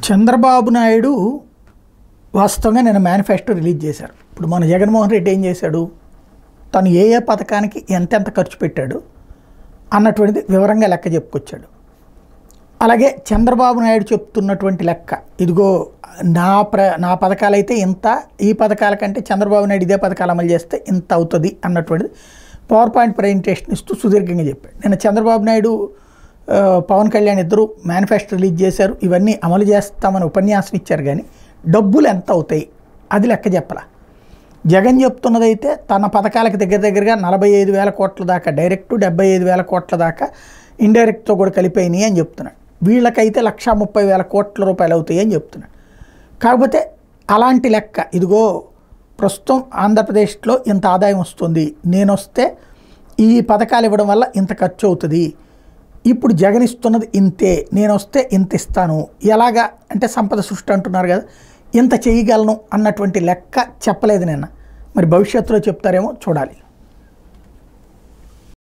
చంద్రబాబు నాయుడు వాస్తవంగా నిన్న manifesto release చేశారు. ఇప్పుడు మన జగన్మోహన్ రెడ్డి ఏం చేశాడు, తను ఏ ఏ పథకానికి ఎంతెంత ఖర్చు పెట్టాడు అన్నటువంటిది వివరంగా లెక్క చెప్పుకొచ్చాడు. అలాగే చంద్రబాబు నాయుడు చెప్తున్నటువంటి లెక్క, ఇదిగో నా పథకాలైతే ఇంత, ఈ పథకాల కంటే చంద్రబాబు నాయుడు ఇదే పథకాలు అమలు చేస్తే ఇంత అవుతుంది అన్నటువంటిది పవర్ పాయింట్ ప్రజెంటేషన్ ఇస్తూ సుదీర్ఘంగా చెప్పాడు. నిన్న చంద్రబాబు నాయుడు పవన్ కళ్యాణ్ ఇద్దరు మేనిఫెస్టో రిలీజ్ చేశారు. ఇవన్నీ అమలు చేస్తామని ఉపన్యాసం ఇచ్చారు, కానీ డబ్బులు ఎంత అవుతాయి అది లెక్క చెప్పాల. జగన్ చెప్తున్నదైతే తన పథకాలకు దగ్గరగా 45,000 కోట్ల దాకా డైరెక్ట్, 75,000 కోట్ల దాకా ఇండైరెక్ట్తో కూడా కలిపోయినాయి అని చెప్తున్నాడు. వీళ్ళకైతే 130,000 కోట్ల రూపాయలు అవుతాయి అని చెప్తున్నాడు. కాకపోతే అలాంటి లెక్క, ఇదిగో ప్రస్తుతం ఆంధ్రప్రదేశ్లో ఇంత ఆదాయం వస్తుంది, నేను వస్తే ఈ పథకాలు ఇవ్వడం వల్ల ఇంత ఖర్చు అవుతుంది, ఇప్పుడు జగన్ ఇస్తున్నది ఇంతే, నేను వస్తే ఇంత ఇస్తాను, ఎలాగా అంటే సంపద సృష్టి అంటున్నారు కదా, ఇంత చేయగలను అన్నటువంటి లెక్క చెప్పలేదు నిన్న. మరి భవిష్యత్తులో చెప్తారేమో చూడాలి.